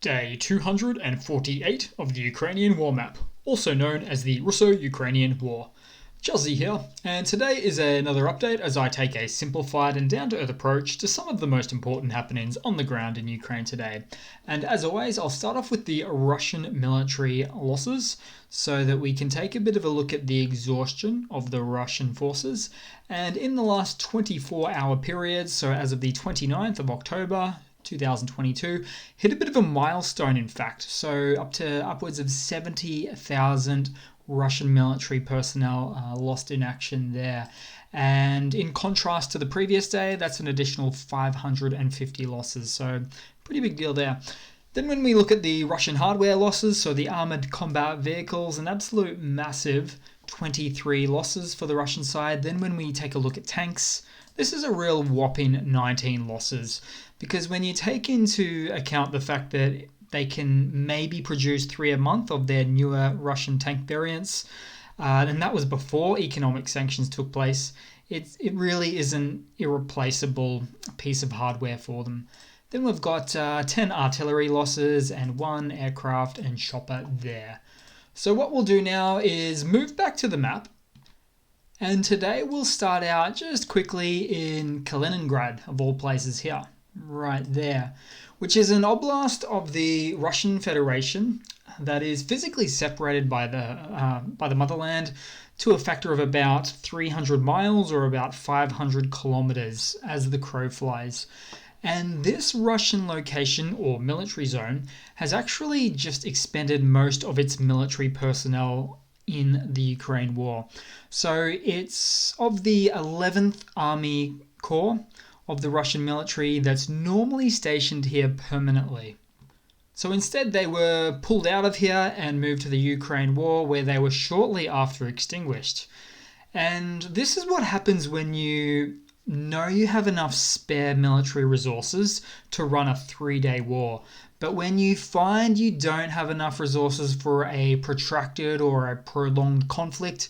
Day 248 of the Ukrainian War Map, also known as the Russo-Ukrainian War. Chelsea here, and today is another update as I take a simplified and down-to-earth approach to some of the most important happenings on the ground in Ukraine today. And as always, I'll start off with the Russian military losses so that we can take a bit of a look at the exhaustion of the Russian forces. And in the last 24-hour period, so as of the 29th of October, 2022, hit a bit of a milestone in fact, so up to upwards of 70,000 Russian military personnel lost in action there. And in contrast to the previous day, that's an additional 550 losses, so pretty big deal there. Then when we look at the Russian hardware losses, so the armored combat vehicles, an absolute massive 23 losses for the Russian side. Then when we take a look at tanks, this is a real whopping 19 losses, because when you take into account the fact that they can maybe produce 3 a month of their newer Russian tank variants, and that was before economic sanctions took place, it really is an irreplaceable piece of hardware for them. Then we've got 10 artillery losses and 1 aircraft and chopper there. So what we'll do now is move back to the map. And today we'll start out just quickly in Kaliningrad, of all places here, right there, which is an oblast of the Russian Federation that is physically separated by the motherland to a factor of about 300 miles or about 500 kilometers as the crow flies. And this Russian location or military zone has actually just expended most of its military personnel in the Ukraine war. So it's of the 11th Army Corps of the Russian military that's normally stationed here permanently. So instead they were pulled out of here and moved to the Ukraine war, where they were shortly after extinguished. And this is what happens when you know you have enough spare military resources to run a 3-day war. But when you find you don't have enough resources for a protracted or a prolonged conflict,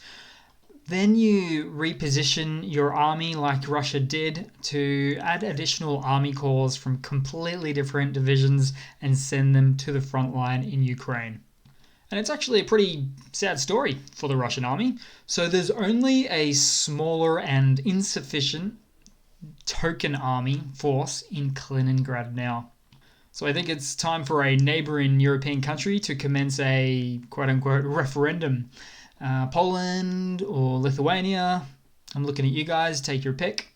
then you reposition your army like Russia did to add additional army corps from completely different divisions and send them to the front line in Ukraine. And it's actually a pretty sad story for the Russian army. So there's only a smaller and insufficient token army force in Kaliningrad now. So I think it's time for a neighboring European country to commence a quote-unquote referendum. Poland or Lithuania, I'm looking at you guys, take your pick.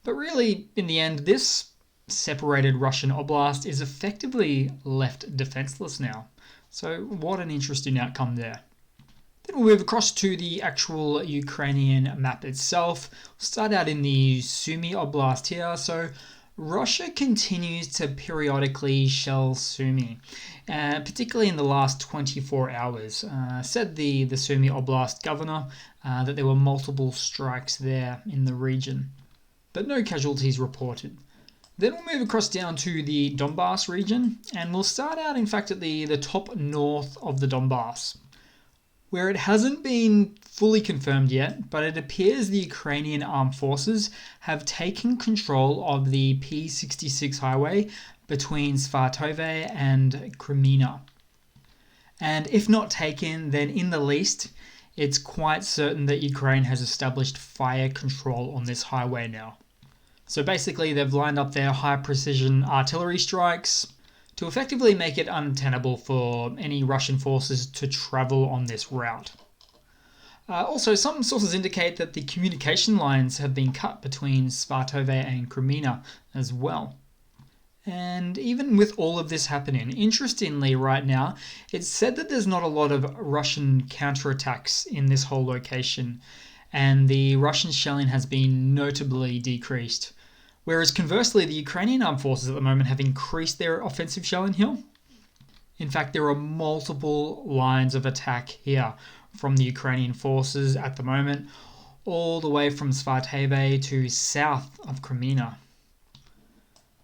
But really, in the end, this separated Russian oblast is effectively left defenseless now. So what an interesting outcome there. Then we'll move across to the actual Ukrainian map itself. We'll start out in the Sumy Oblast here. So Russia continues to periodically shell Sumy, particularly in the last 24 hours. Said the Sumy Oblast governor that there were multiple strikes there in the region, but no casualties reported. Then we'll move across down to the Donbass region, and we'll start out in fact at the top north of the Donbass, where it hasn't been fully confirmed yet, but it appears the Ukrainian armed forces have taken control of the P66 highway between Zaporizia and Crimea. And if not taken, then in the least, it's quite certain that Ukraine has established fire control on this highway now. So basically, they've lined up their high-precision artillery strikes to effectively make it untenable for any Russian forces to travel on this route. Also, some sources indicate that the communication lines have been cut between Zaporizia and Crimea as well. And even with all of this happening, interestingly right now, it's said that there's not a lot of Russian counterattacks in this whole location, and the Russian shelling has been notably decreased. Whereas conversely, the Ukrainian armed forces at the moment have increased their offensive shelling here. In fact, there are multiple lines of attack here from the Ukrainian forces at the moment, all the way from Zaporizia to south of Crimea.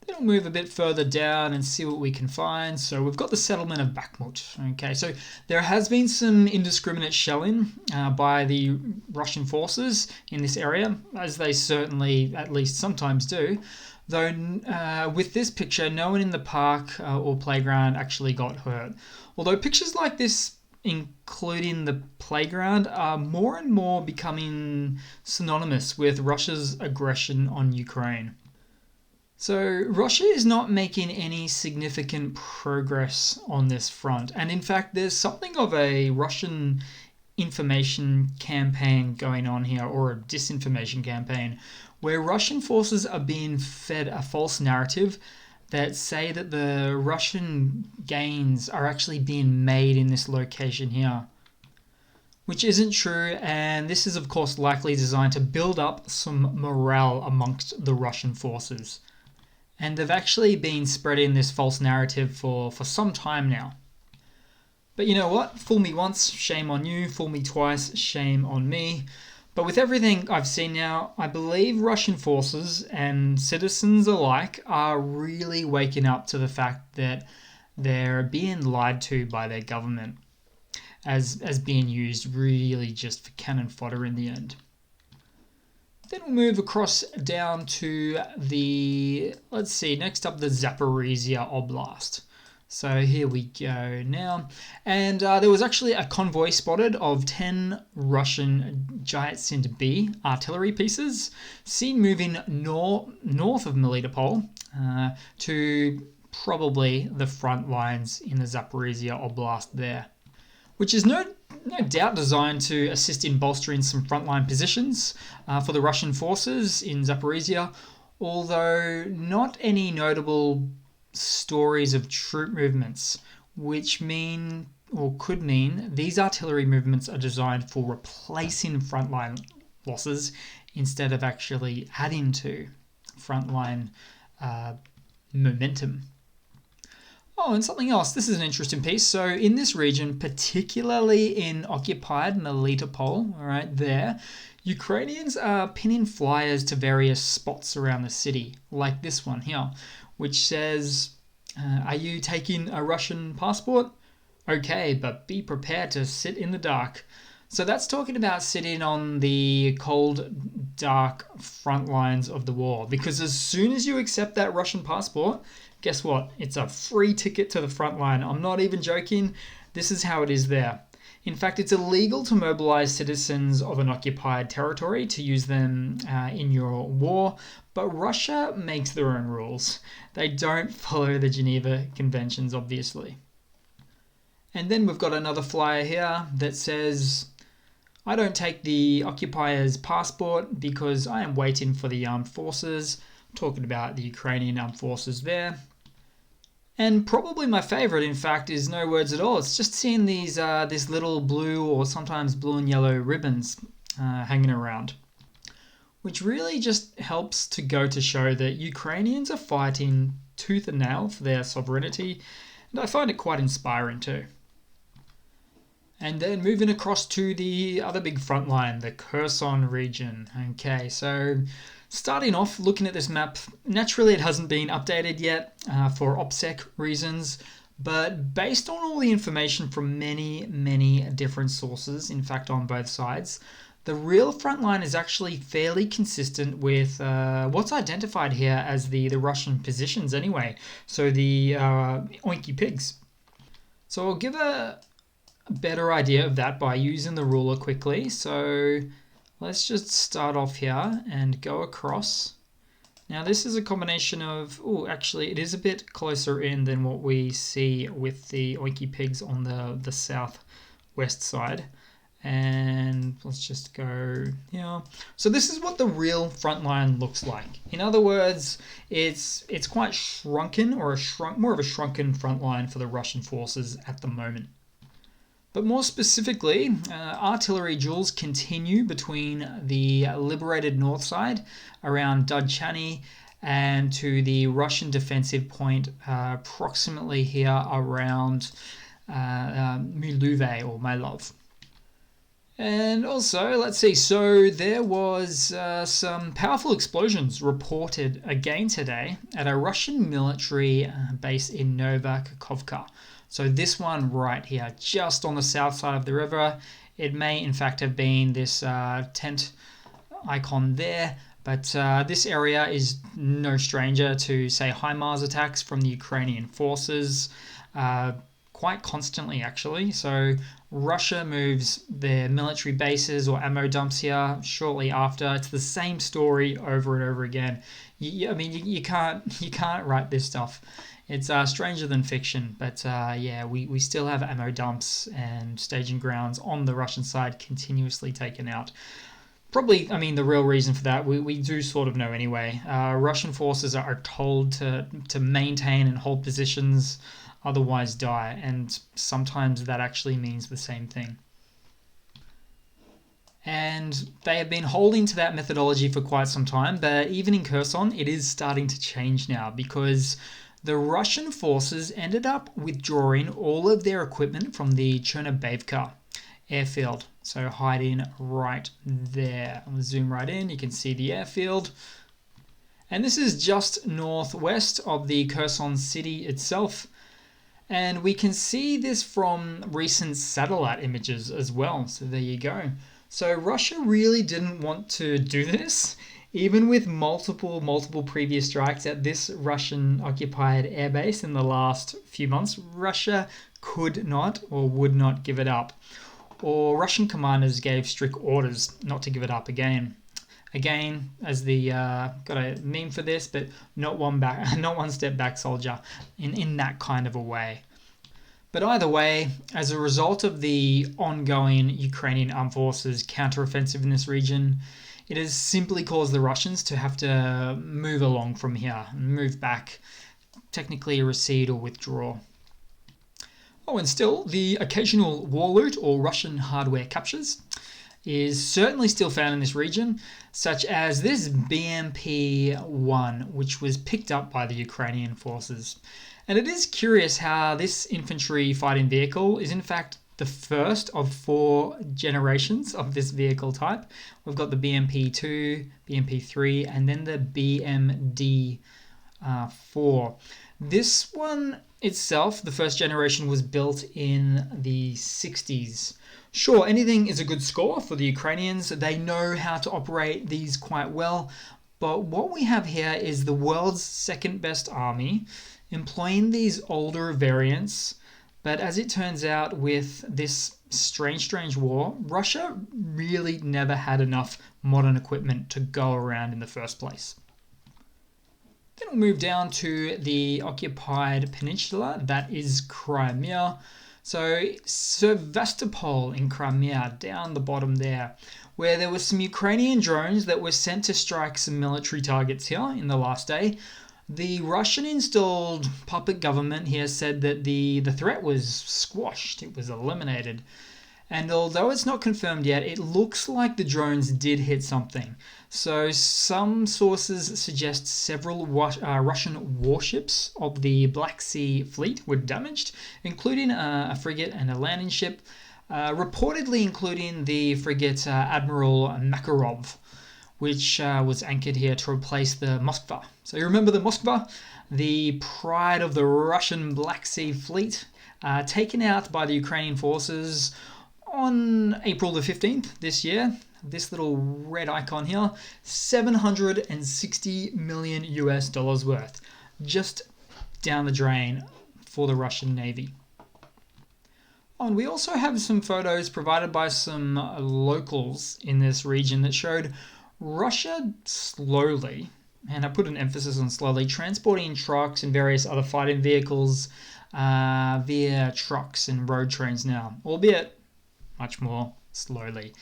Then we'll move a bit further down and see what we can find. So we've got the settlement of Bakhmut. Okay, so there has been some indiscriminate shelling by the Russian forces in this area, as they certainly at least sometimes do. Though with this picture, no one in the park or playground actually got hurt. Although pictures like this, including the playground, are more and more becoming synonymous with Russia's aggression on Ukraine. So Russia is not making any significant progress on this front. And in fact, there's something of a Russian information campaign going on here, or a disinformation campaign, where Russian forces are being fed a false narrative that say that the Russian gains are actually being made in this location here, which isn't true, and this is of course likely designed to build up some morale amongst the Russian forces. And they've actually been spreading this false narrative for some time now. But you know what? Fool me once, shame on you. Fool me twice, shame on me. But with everything I've seen now, I believe Russian forces and citizens alike are really waking up to the fact that they're being lied to by their government as being used really just for cannon fodder in the end. Then we'll move across down to next up the Zaporizia Oblast. So here we go now. And there was actually a convoy spotted of 10 Russian Giant B artillery pieces seen moving north of Melitopol to probably the front lines in the Zaporizia Oblast there, which is no doubt designed to assist in bolstering some frontline positions for the Russian forces in Zaporizia, although not any notable stories of troop movements, which mean, or could mean, these artillery movements are designed for replacing frontline losses instead of actually adding to frontline momentum. Oh, and something else. This is an interesting piece. So in this region, particularly in occupied Melitopol, right there, Ukrainians are pinning flyers to various spots around the city, like this one here, which says, are you taking a Russian passport? Okay, but be prepared to sit in the dark. So that's talking about sitting on the cold, dark front lines of the war. Because as soon as you accept that Russian passport, guess what? It's a free ticket to the front line. I'm not even joking. This is how it is there. In fact, it's illegal to mobilize citizens of an occupied territory to use them in your war, but Russia makes their own rules. They don't follow the Geneva Conventions, obviously. And then we've got another flyer here that says, I don't take the occupier's passport because I am waiting for the armed forces. Talking about the Ukrainian armed forces there. And probably my favorite, in fact, is no words at all. It's just seeing these this little blue or sometimes blue and yellow ribbons hanging around, which really just helps to go to show that Ukrainians are fighting tooth and nail for their sovereignty, and I find it quite inspiring too. And then moving across to the other big front line, the Curson region. Okay, so starting off, looking at this map, naturally it hasn't been updated yet for OPSEC reasons, but based on all the information from many different sources, in fact on both sides, the real front line is actually fairly consistent with what's identified here as the Russian positions anyway, so the Oinky Pigs. So I'll give a better idea of that by using the ruler quickly. So let's just start off here and go across. Now this is a combination of, actually it is a bit closer in than what we see with the Oinky Pigs on the southwest side. And let's just go here. So this is what the real front line looks like. In other words, it's quite shrunken, or more of a shrunken front line for the Russian forces at the moment. But more specifically, artillery duels continue between the liberated north side around Dudchany and to the Russian defensive point approximately here around Myluve or Mylov. And also, let's see, so there was some powerful explosions reported again today at a Russian military base in Nova Kakhovka. So this one right here, just on the south side of the river. It may in fact have been this tent icon there, But this area is no stranger to, say, HIMARS attacks from the Ukrainian forces, quite constantly actually. So Russia moves their military bases or ammo dumps here shortly after. It's the same story over and over again. You can't write this stuff. It's stranger than fiction, but yeah, we still have ammo dumps and staging grounds on the Russian side continuously taken out. Probably, the real reason for that, we do sort of know anyway. Russian forces are told to maintain and hold positions, otherwise die, and sometimes that actually means the same thing. And they have been holding to that methodology for quite some time, but even in Kherson, it is starting to change now because the Russian forces ended up withdrawing all of their equipment from the Chernobivka airfield. So hiding right there. I'll zoom right in. You can see the airfield. And this is just northwest of the Kherson city itself. And we can see this from recent satellite images as well. So there you go. So Russia really didn't want to do this. Even with multiple previous strikes at this Russian occupied airbase in the last few months, Russia could not or would not give it up. Or Russian commanders gave strict orders not to give it up again. Again, as the got a meme for this, but not one step back, soldier, in that kind of a way. But either way, as a result of the ongoing Ukrainian armed forces counteroffensive in this region, it has simply caused the Russians to have to move along from here, move back, technically recede or withdraw. Oh, and still, the occasional war loot or Russian hardware captures is certainly still found in this region, such as this BMP-1, which was picked up by the Ukrainian forces. And it is curious how this infantry fighting vehicle is in fact the first of 4 generations of this vehicle type. We've got the BMP-2, BMP-3, and then the BMD-4. This one itself, the first generation, was built in the 60s. Sure, anything is a good score for the Ukrainians. They know how to operate these quite well. But what we have here is the world's second best army employing these older variants. But as it turns out, with this strange war, Russia really never had enough modern equipment to go around in the first place. Then we'll move down to the occupied peninsula, that is Crimea. So Sevastopol in Crimea, down the bottom there, where there were some Ukrainian drones that were sent to strike some military targets here in the last day. The Russian-installed puppet government here said that the threat was squashed, it was eliminated. And although it's not confirmed yet, it looks like the drones did hit something. So some sources suggest several Russian warships of the Black Sea Fleet were damaged, including a frigate and a landing ship, reportedly including the frigate Admiral Makarov, which was anchored here to replace the Moskva. So you remember the Moskva, the pride of the Russian Black Sea Fleet, taken out by the Ukrainian forces on April the 15th this year. This little red icon here, $760 million worth, just down the drain for the Russian Navy. Oh, and we also have some photos provided by some locals in this region that showed Russia slowly, and I put an emphasis on slowly, transporting trucks and various other fighting vehicles via trucks and road trains now, albeit much more slowly.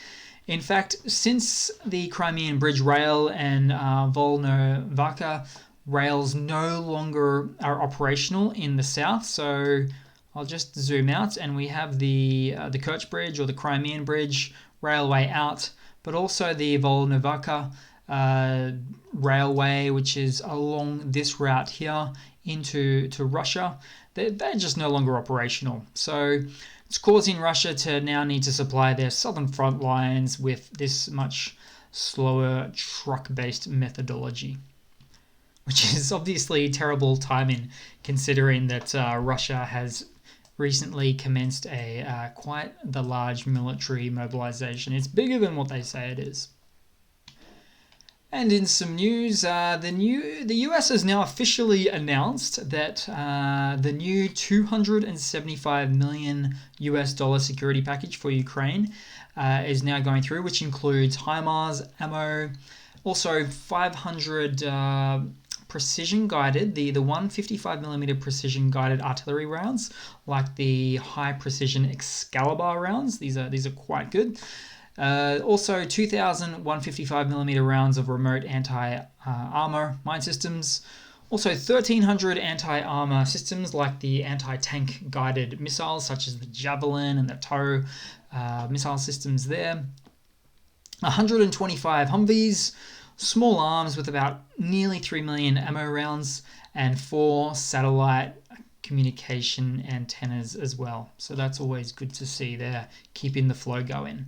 In fact, since the Crimean Bridge Rail and Volnovakha rails no longer are operational in the south, so I'll just zoom out and we have the Kerch Bridge or the Crimean Bridge railway out, but also the Volnovakha railway, which is along this route here into Russia. They're just no longer operational. So it's causing Russia to now need to supply their southern front lines with this much slower truck-based methodology, which is obviously terrible timing considering that Russia has recently commenced a quite the large military mobilization. It's bigger than what they say it is. And in some news, the US has now officially announced that the new $275 million US security package for Ukraine is now going through, which includes HIMARS, ammo, also 500 precision guided, the 155mm precision guided artillery rounds, like the high precision Excalibur rounds. These are quite good. Also 2,000 155mm rounds of remote anti-armor mine systems. Also 1,300 anti-armor systems like the anti-tank guided missiles such as the Javelin and the TOW missile systems there. 125 Humvees, small arms with about nearly 3 million ammo rounds, and 4 satellite communication antennas as well. So that's always good to see there, keeping the flow going.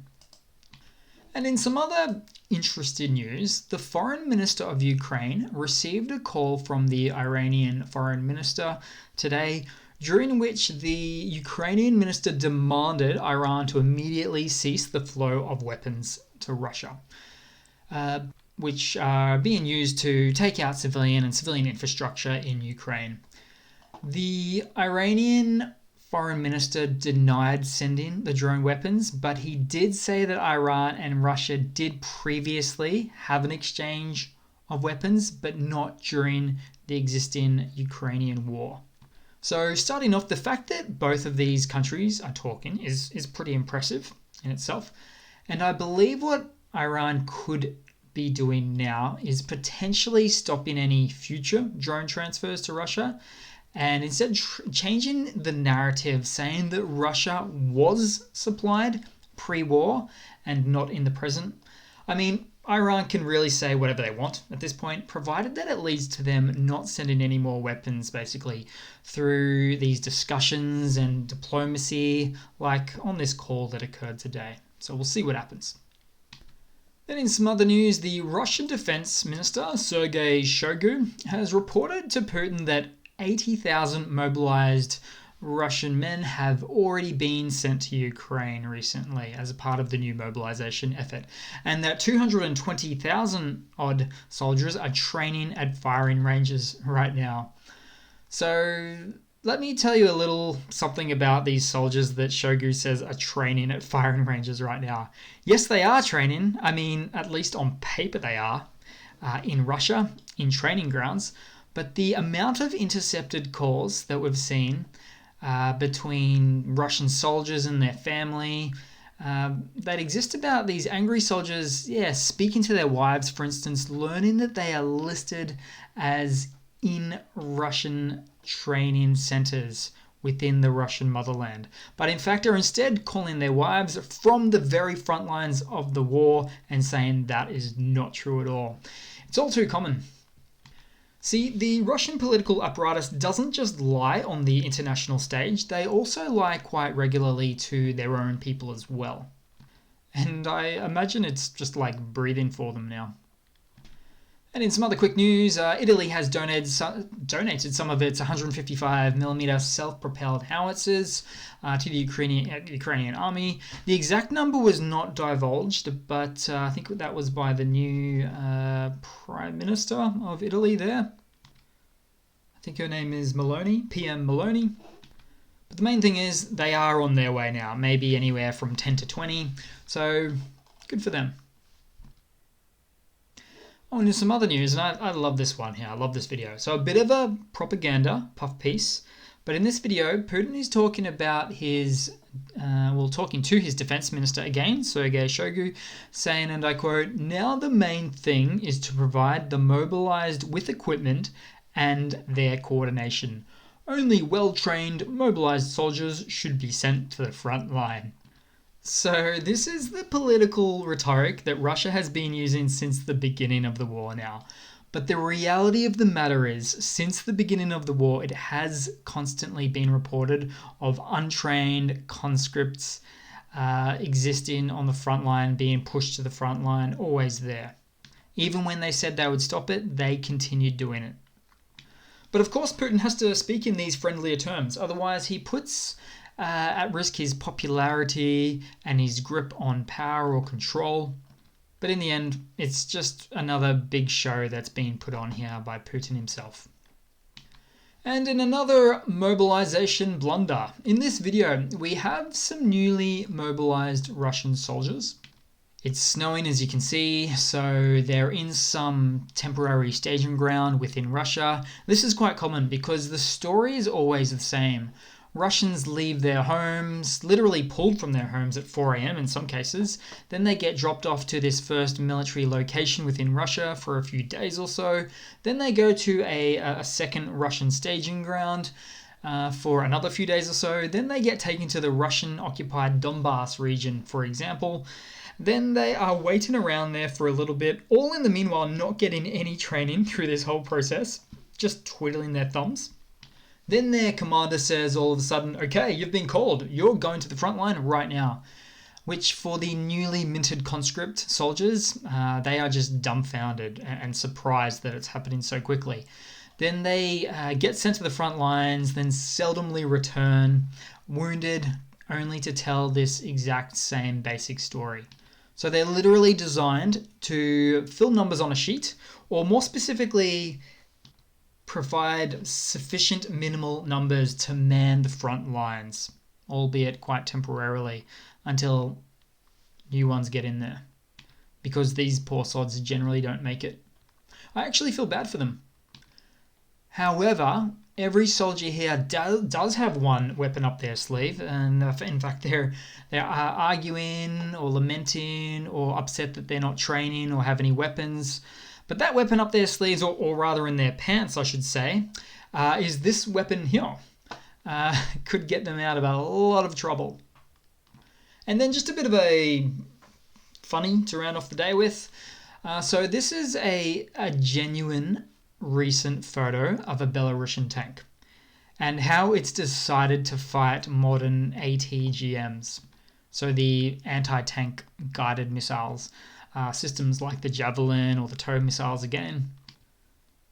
And in some other interesting news, the foreign minister of Ukraine received a call from the Iranian foreign minister today, during which the Ukrainian minister demanded Iran to immediately cease the flow of weapons to Russia, which are being used to take out civilian infrastructure in Ukraine. The Iranian foreign minister denied sending the drone weapons, but he did say that Iran and Russia did previously have an exchange of weapons, but not during the existing Ukrainian war. So starting off, the fact that both of these countries are talking is pretty impressive in itself. And I believe what Iran could be doing now is potentially stopping any future drone transfers to Russia, and instead changing the narrative, saying that Russia was supplied pre-war and not in the present. I mean, Iran can really say whatever they want at this point, provided that it leads to them not sending any more weapons, basically, through these discussions and diplomacy, like on this call that occurred today. So we'll see what happens. Then in some other news, the Russian Defense Minister, Sergei Shoigu, has reported to Putin that 80,000 mobilized Russian men have already been sent to Ukraine recently as a part of the new mobilization effort, and that 220,000 odd soldiers are training at firing ranges right now. So let me tell you a little something about these soldiers that Shoigu says are training at firing ranges right now. Yes, they are training. I mean, at least on paper they are, in Russia, in training grounds. But the amount of intercepted calls that we've seen between Russian soldiers and their family that exist about these angry soldiers, speaking to their wives, for instance, learning that they are listed as in Russian training centers within the Russian motherland, but in fact are instead calling their wives from the very front lines of the war and saying that is not true at all. It's all too common. See, the Russian political apparatus doesn't just lie on the international stage, they also lie quite regularly to their own people as well. And I imagine it's just like breathing for them now. And in some other quick news, Italy has donated some of its 155mm self-propelled howitzers to the Ukrainian army. The exact number was not divulged, but I think that was by the new Prime Minister of Italy there. I think her name is Meloni, PM Meloni. But the main thing is they are on their way now, maybe anywhere from 10 to 20, so good for them. Oh, and there's some other news, and I love this one here. I love this video. So a bit of a propaganda puff piece, but in this video, Putin is talking about talking to his defense minister again, Sergei Shoigu, saying, and I quote, "Now the main thing is to provide the mobilized with equipment and their coordination. Only well-trained, mobilized soldiers should be sent to the front line." So this is the political rhetoric that Russia has been using since the beginning of the war now. But the reality of the matter is, since the beginning of the war, it has constantly been reported of untrained conscripts existing on the front line, being pushed to the front line, always there. Even when they said they would stop it, they continued doing it. But of course, Putin has to speak in these friendlier terms, otherwise he puts at risk his popularity and his grip on power or control. But in the end, it's just another big show that's being put on here by Putin himself. And in another mobilization blunder, in this video, we have some newly mobilized Russian soldiers. It's snowing, as you can see, so they're in some temporary staging ground within Russia. This is quite common because the story is always the same. Russians leave their homes, literally pulled from their homes at 4 a.m. in some cases. Then they get dropped off to this first military location within Russia for a few days or so. Then they go to a second Russian staging ground for another few days or so. Then they get taken to the Russian-occupied Donbass region, for example. Then they are waiting around there for a little bit, all in the meanwhile not getting any training through this whole process, just twiddling their thumbs. Then their commander says all of a sudden, okay, you've been called. You're going to the front line right now. Which for the newly minted conscript soldiers, they are just dumbfounded and surprised that it's happening so quickly. Then they get sent to the front lines, then seldomly return, wounded, only to tell this exact same basic story. So they're literally designed to fill numbers on a sheet, or more specifically, provide sufficient minimal numbers to man the front lines, albeit quite temporarily, until new ones get in there. Because these poor sods generally don't make it. I actually feel bad for them. However, every soldier here does have one weapon up their sleeve, and in fact they're arguing or lamenting or upset that they're not training or have any weapons. But that weapon up their sleeves, or rather in their pants, I should say, is this weapon here. Could get them out of a lot of trouble. And then just a bit of a funny to round off the day with. So this is a genuine recent photo of a Belarusian tank and how it's decided to fight modern ATGMs. So the anti-tank guided missiles. Systems like the Javelin or the TOW missiles again.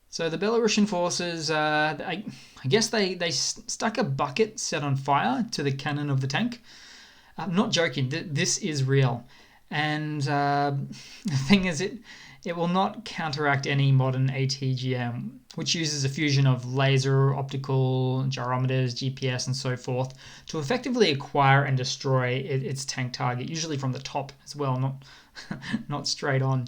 So the Belarusian forces, I guess they stuck a bucket set on fire to the cannon of the tank. I'm not joking, this is real. And the thing is, it will not counteract any modern ATGM, which uses a fusion of laser, optical, gyrometers, GPS, and so forth to effectively acquire and destroy its tank target, usually from the top as well, not straight on.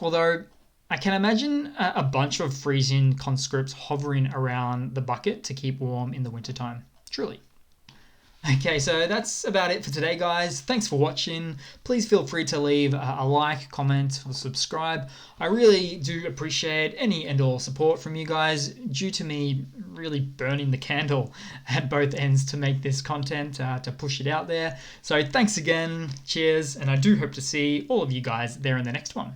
Although I can imagine a bunch of freezing conscripts hovering around the bucket to keep warm in the wintertime. Truly. Okay, so that's about it for today, guys. Thanks for watching. Please feel free to leave a like, comment, or subscribe. I really do appreciate any and all support from you guys, due to me really burning the candle at both ends to make this content, to push it out there. So thanks again, cheers, and I do hope to see all of you guys there in the next one.